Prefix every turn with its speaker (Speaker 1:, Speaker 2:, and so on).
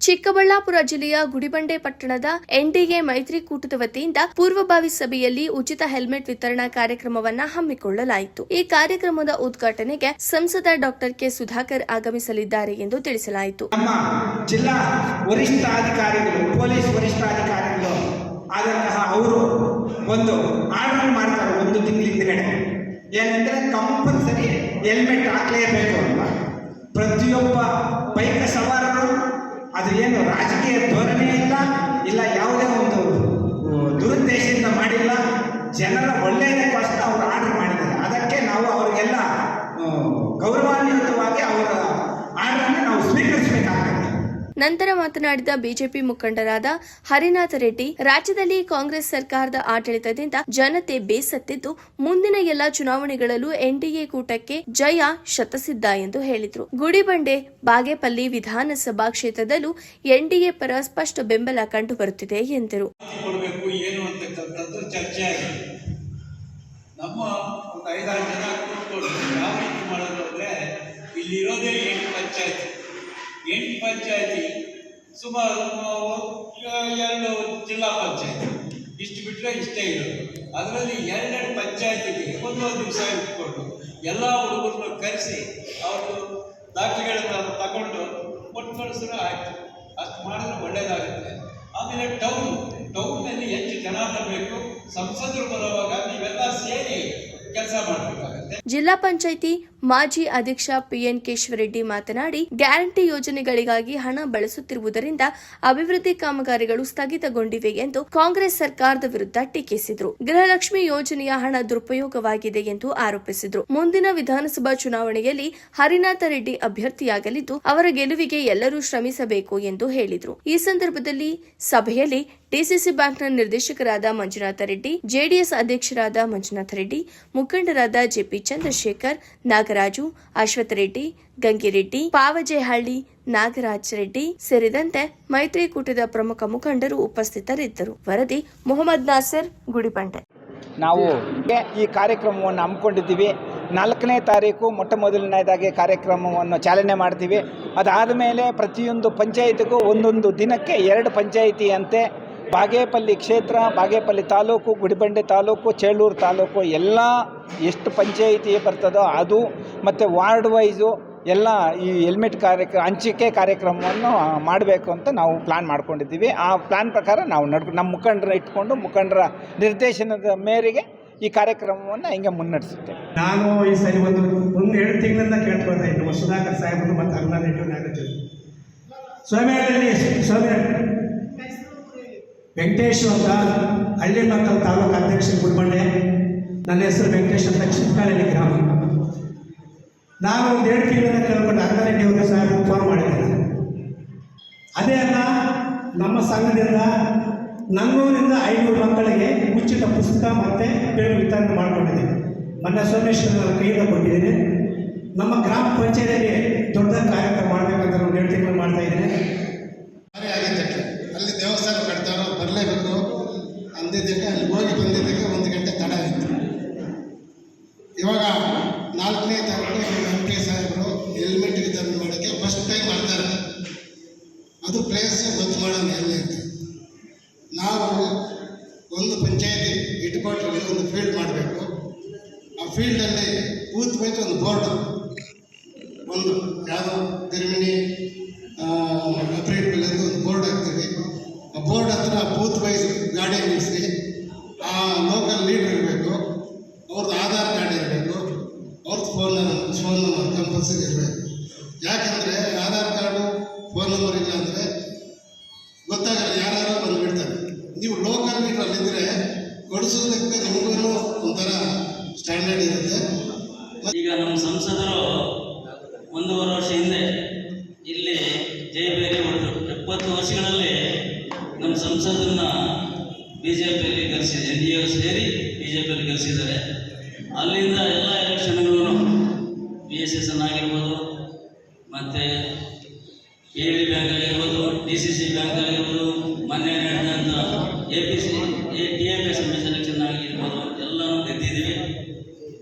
Speaker 1: ಚಿಕ್ಕಬಳ್ಳಾಪುರ ಜಿಲ್ಲೆಯ ಗುಡಿಬಂಡೆ ಪಟ್ಟಣದ ಎನ್ಡಿಎ ಮೈತ್ರಿಕೂಟದ ವತಿಯಿಂದ ಪೂರ್ವಭಾವಿ ಸಭೆಯಲ್ಲಿ ಉಚಿತ ಹೆಲ್ಮೆಟ್ ವಿತರಣಾ ಕಾರ್ಯಕ್ರಮವನ್ನು ಹಮ್ಮಿಕೊಳ್ಳಲಾಯಿತು. ಈ ಕಾರ್ಯಕ್ರಮದ ಉದ್ಘಾಟನೆಗೆ ಸಂಸದ ಡಾಕ್ಟರ್ ಕೆ ಸುಧಾಕರ್ ಆಗಮಿಸಲಿದ್ದಾರೆ ಎಂದು ತಿಳಿಸಲಾಯಿತು.
Speaker 2: ನಮ್ಮ ಜಿಲ್ಲಾ ವರಿಷ್ಠಾಧಿಕಾರಿಗಳು, ಪೊಲೀಸ್ ವರಿಷ್ಠಾಧಿಕಾರಿಗಳು ಆದಂತಹ ಅವರು ಒಂದು ಆರ್ಡರ್ ಮಾಡ್ತಾರೆ ಒಂದು ತಿಂಗಳ ಹಿಂದ್ಗಡೆ. ಏನಂದ್ರೆ ಕಂಪಲ್ಸರಿ ಹೆಲ್ಮೆಟ್ ಹಾಕಲೇಬೇಕು ಅಂತ. ಪ್ರತಿಯೊಬ್ಬ ಬೈಕ್ ಸವಾರರು ಅದು ಏನು ರಾಜಕೀಯ ಧೋರಣೆ ಇಲ್ಲ ಯಾವುದೇ ಒಂದು ದುರುದ್ದೇಶದಿಂದ ಮಾಡಿಲ್ಲ, ಜನರ ಒಳ್ಳೆಯದಕ್ಕೋಸ್ಕರ ಅವರು ಆರ್ಡರ್ ಮಾಡಿದ್ದಾರೆ. ಅದಕ್ಕೆ ನಾವು ಅವರಿಗೆಲ್ಲ ಗೌರವಾನ್ವಿತವಾಗಿ ಅವರ ಆರ್ಡರನ್ನು ನಾವು ಸ್ವೀಕರಿಸಬೇಕಾಗ್ತದೆ.
Speaker 1: ನಂತರ ಮಾತನಾಡಿದ ಬಿಜೆಪಿ ಮುಖಂಡರಾದ ಹರಿನಾಥ ರೆಡ್ಡಿ, ರಾಜ್ಯದಲ್ಲಿ ಕಾಂಗ್ರೆಸ್ ಸರ್ಕಾರದ ಆಡಳಿತದಿಂದ ಜನತೆ ಬೇಸತ್ತಿದ್ದು ಮುಂದಿನ ಎಲ್ಲಾ ಚುನಾವಣೆಗಳಲ್ಲೂ ಎನ್ಡಿಎ ಕೂಟಕ್ಕೆ ಜಯ ಶತಸಿದ್ಧ ಎಂದು ಹೇಳಿದರು. ಗುಡಿಬಂಡೆ ಬಾಗೇಪಲ್ಲಿ ವಿಧಾನಸಭಾ ಕ್ಷೇತ್ರದಲ್ಲೂ ಎನ್ಡಿಎ ಪರ ಸ್ಪಷ್ಟ ಬೆಂಬಲ ಕಂಡುಬರುತ್ತಿದೆ ಎಂದರು.
Speaker 3: ನಮ್ಮ ಒಂದು 5-6 ಜನ ಕೂತ್ಕೊಂಡು ಯಾವ ರೀತಿ ಮಾಡೋದು ಅಂದರೆ, ಇಲ್ಲಿರೋದೇ 8 ಪಂಚಾಯತಿ, ಸುಮಾರು 2 ಜಿಲ್ಲಾ ಪಂಚಾಯತಿ, ಇಷ್ಟು ಬಿಟ್ಟರೆ ಇಷ್ಟೇ ಇರೋದು. ಅದರಲ್ಲಿ 2 ಪಂಚಾಯತಿಗೆ ಒಂದೊಂದು ದಿವಸ ಇಟ್ಕೊಂಡು ಎಲ್ಲ ಹುಡುಗರನ್ನು ಕರೆಸಿ ಅವರು ದಾಖಲೆಗಳನ್ನು ತಗೊಂಡು ಒಟ್ಟು ಕಳಿಸಿದ್ರೆ ಆಯಿತು. ಅಷ್ಟು ಮಾಡಿದ್ರೆ ಒಳ್ಳೆಯದಾಗುತ್ತೆ. ಆಮೇಲೆ ಟೌನ್ನಲ್ಲಿ ಹೆಚ್ಚು ಜನ ಬರಬೇಕು. ಸಂಸದರು ಬರುವಾಗ ನೀವೆಲ್ಲ ಸೇರಿ ಕೆಲಸ ಮಾಡಬೇಕಾಗುತ್ತೆ.
Speaker 1: ಜಿಲ್ಲಾ ಪಂಚಾಯಿತಿ ಮಾಜಿ ಅಧ್ಯಕ್ಷ ಪಿಎನ್ ಕೇಶವರೆಡ್ಡಿ ಮಾತನಾಡಿ, ಗ್ಯಾರಂಟಿ ಯೋಜನೆಗಳಿಗಾಗಿ ಹಣ ಬಳಸುತ್ತಿರುವುದರಿಂದ ಅಭಿವೃದ್ಧಿ ಕಾಮಗಾರಿಗಳು ಸ್ಥಗಿತಗೊಂಡಿವೆ ಎಂದು ಕಾಂಗ್ರೆಸ್ ಸರ್ಕಾರದ ವಿರುದ್ಧ ಟೀಕಿಸಿದರು. ಗೃಹಲಕ್ಷ್ಮಿ ಯೋಜನೆಯ ಹಣ ದುರುಪಯೋಗವಾಗಿದೆ ಎಂದು ಆರೋಪಿಸಿದರು. ಮುಂದಿನ ವಿಧಾನಸಭಾ ಚುನಾವಣೆಯಲ್ಲಿ ಹರಿನಾಥ ರೆಡ್ಡಿ ಅಭ್ಯರ್ಥಿಯಾಗಲಿದ್ದು ಅವರ ಗೆಲುವಿಗೆ ಎಲ್ಲರೂ ಶ್ರಮಿಸಬೇಕು ಎಂದು ಹೇಳಿದರು. ಈ ಸಂದರ್ಭದಲ್ಲಿ ಸಭೆಯಲ್ಲಿ ಡಿಸಿಸಿ ಬ್ಯಾಂಕ್ನ ನಿರ್ದೇಶಕರಾದ ಮಂಜುನಾಥ ರೆಡ್ಡಿ, ಜೆಡಿಎಸ್ ಅಧ್ಯಕ್ಷರಾದ ಮಂಜುನಾಥ ರೆಡ್ಡಿ, ಮುಖಂಡರಾದ ಜೆಪಿ ಚಂದ್ರಶೇಖರ್, ನಾಗರಾಜು, ಅಶ್ವಥ್ ರೆಡ್ಡಿ, ಗಂಗಿರೆಡ್ಡಿ, ಪಾವಜೇಹಳ್ಳಿ, ನಾಗರಾಜ್ ರೆಡ್ಡಿ ಸೇರಿದಂತೆ ಮೈತ್ರಿಕೂಟದ ಪ್ರಮುಖ ಮುಖಂಡರು ಉಪಸ್ಥಿತರಿದ್ದರು. ವರದಿ ಮೊಹಮ್ಮದ್ ನಾಸರ್, ಗುಡಿಬಂಡೆ.
Speaker 2: ನಾವು ಈ ಕಾರ್ಯಕ್ರಮವನ್ನು ಹಮ್ಮಿಕೊಂಡಿದ್ದೀವಿ. 4ನೇ ತಾರೀಕು ಮೊದಲನೇದಾಗಿ ಕಾರ್ಯಕ್ರಮವನ್ನು ಚಾಲನೆ ಮಾಡ್ತೀವಿ. ಅದಾದ ಮೇಲೆ ಪ್ರತಿಯೊಂದು ಪಂಚಾಯಿತಿಗೂ ಒಂದೊಂದು ದಿನಕ್ಕೆ 2 ಪಂಚಾಯಿತಿ ಅಂತೆ ಬಾಗೇಪಲ್ಲಿ ಕ್ಷೇತ್ರ, ಬಾಗೇಪಲ್ಲಿ ತಾಲೂಕು, ಗುಡಿಬಂಡೆ ತಾಲೂಕು, ಚೇಳೂರು ತಾಲೂಕು ಎಲ್ಲ ಎಷ್ಟು ಪಂಚಾಯಿತಿ ಬರ್ತದೋ ಅದು ಮತ್ತು ವಾರ್ಡ್ ವೈಸು ಎಲ್ಲ ಈ ಹೆಲ್ಮೆಟ್ ಹಂಚಿಕೆ ಕಾರ್ಯಕ್ರಮವನ್ನು ಮಾಡಬೇಕು ಅಂತ ನಾವು ಪ್ಲ್ಯಾನ್ ಮಾಡ್ಕೊಂಡಿದ್ದೀವಿ. ಆ ಪ್ಲ್ಯಾನ್ ಪ್ರಕಾರ ನಾವು ನಮ್ಮ ಮುಖಂಡರ ಇಟ್ಕೊಂಡು ಮುಖಂಡರ ನಿರ್ದೇಶನದ ಮೇರೆಗೆ ಈ ಕಾರ್ಯಕ್ರಮವನ್ನು ಹಿಂಗೆ ಮುನ್ನಡೆಸುತ್ತೇವೆ.
Speaker 4: ನಾನು ಈ ಸರಿ ಒಂದು 2 ತಿಂಗಳಿಂದ ಕೇಳ್ಕೊಳ್ತಾ ಇದ್ದೆ ಸುಧಾಕರ್ ಸಾಹೇಬರು ಮತ್ತು ಹರಿನಾಥ ರೆಡ್ಡಿ ಸ್ವಾಮಿ ವೆಂಕಟೇಶ್ ಅಂತ ಹಳ್ಳಿ ಮಕ್ಕಳ ತಾಲೂಕು ಅಧ್ಯಕ್ಷ ಗುಡಿಬಂಡೆ. ನನ್ನ ಹೆಸರು ವೆಂಕಟೇಶ್ ಅಂತ ಚಿಕ್ಕಹಳ್ಳಿ ಗ್ರಾಮ. ನಾನು ಒಂದು 2 ತಿಂಗಳಿಂದ ಕೇಳ್ಕೊಂಡು ಹರಿನಾಥ ರೆಡ್ಡಿ ಅವರು ಸಾಹೇಬರು ಫೋನ್ ಮಾಡಿದ್ದೇನೆ. ಅದೇ ಅಲ್ಲ, ನಮ್ಮ ಸಂಘದಿಂದ 400ರಿಂದ 500 ಮಕ್ಕಳಿಗೆ ಉಚಿತ ಪುಸ್ತಕ ಮತ್ತು ಪೆನ್ ವಿತರಣೆ ಮಾಡ್ಕೊಂಡಿದ್ದೀನಿ. ಮೊನ್ನೆ ಸೋಮೇಶ್ವರ ಕೈಯಿಂದ ಕೊಟ್ಟಿದ್ದೀನಿ. ನಮ್ಮ ಗ್ರಾಮ ಪಂಚಾಯತಿಯಲ್ಲಿ ದೊಡ್ಡ ಕಾರ್ಯಕ್ರಮ ಮಾಡಬೇಕಂತ ನಾವು 2 ತಿಂಗಳು ಮಾಡ್ತಾ ಇದ್ದೀನಿ.
Speaker 5: ಅಲ್ಲಿ ದೇವಸ್ಥಾನ ಕಟ್ತಾರೋ ಬರಲೇಬೇಕು ಅಂದಿದ್ದಕ್ಕೆ ಅಲ್ಲಿ ಹೋಗಿ ಬಂದಿದ್ದಕ್ಕೆ 1 ಗಂಟೆ ತಡ ಆಯಿತು. ಇವಾಗ 4ನೇ ತಾರೀಕು MP ಸಾಹೇಬರು ಹೆಲ್ಮೆಟ್ ವಿತರಣೆ ಮಾಡೋಕ್ಕೆ ಫಸ್ಟ್ ಟೈಮ್ ಮಾಡ್ತಾರೆ. ಅದು ಪ್ಲೇಸ್ ಗೊತ್ತು ಮಾಡೋಣ ಎಲ್ಲಿ ಅಂತ. ನಾವು ಒಂದು ಪಂಚಾಯತಿ ಇಟ್ಕೊಟ್ರಲ್ಲಿ ಒಂದು ಫೀಲ್ಡ್ ಮಾಡಬೇಕು. ಆ ಫೀಲ್ಡಲ್ಲಿ ಬೂತ್ ವೈಸ್ ಒಂದು ಬೋರ್ಡ್, ಒಂದು ಯಾವುದೋ ತಿರುಮಣಿ ಅಪ್ರೇಟ್ ಬಿಲ್ ಅಂತ ಒಂದು ಬೋರ್ಡ್ ಹಾಕ್ತೀವಿ. ಆ ಬೋರ್ಡ್ ಹತ್ರ ಬೂತ್ ವೈಸ್ ಗಾಡಿ ನಿಲ್ಲಿಸಿ, ಆ ಲೋಕಲ್ ಲೀಡರ್ ಇರಬೇಕು, ಅವ್ರದ್ದು ಆಧಾರ್ ಕಾರ್ಡ್ ಇರಬೇಕು, ಅವ್ರದ್ದು ಫೋನ್ ನಂಬರ್ ಕಂಪಲ್ಸರಿ ಇರಬೇಕು. ಯಾಕಂದರೆ ಆಧಾರ್ ಕಾರ್ಡು ಫೋನ್ ನಂಬರ್ ಇಲ್ಲ ಅಂದರೆ ಗೊತ್ತಾಗಲ್ಲ, ಯಾರು ಬಂದು ಬಿಡ್ತಾರೆ. ನೀವು ಲೋಕಲ್ ಲೀಡರ್ ಅಲ್ಲಿದ್ದರೆ ಕೊಡಿಸೋದಕ್ಕೆ ನಿಮಗೂ ಒಂಥರ ಸ್ಟ್ಯಾಂಡರ್ಡ್ ಇರುತ್ತೆ.
Speaker 6: ಈಗ ನಮ್ಮ ಸಂಸದರು 1.5 ವರ್ಷ ಹಿಂದೆ ಇಲ್ಲಿ ಜಯಬೇರಿ ಹೊಡೆದರು. 70 ವರ್ಷಗಳಲ್ಲಿ ನಮ್ಮ ಸಂಸದನ್ನ ಬಿಜೆಪಿಯಲ್ಲಿ ಗೆಲ್ಲಿಸಿದೆ, NDA ಸೇರಿ ಬಿಜೆಪಿಯಲ್ಲಿ ಗೆಲ್ಲಿಸಿದ್ದಾರೆ. ಅಲ್ಲಿಂದ ಎಲ್ಲ ಎಲೆಕ್ಷನ್ಗಳು BSSN ಆಗಿರ್ಬೋದು, ಮತ್ತು AD ಬ್ಯಾಂಕ್ ಆಗಿರ್ಬೋದು, DCC ಬ್ಯಾಂಕ್ ಆಗಿರ್ಬೋದು, ಮೊನ್ನೆ ನಡೆದಂಥ APC TAPS ಎಲೆಕ್ಷನ್ ಆಗಿರ್ಬೋದು, ಎಲ್ಲನೂ ಗೆದ್ದಿದ್ದೀವಿ.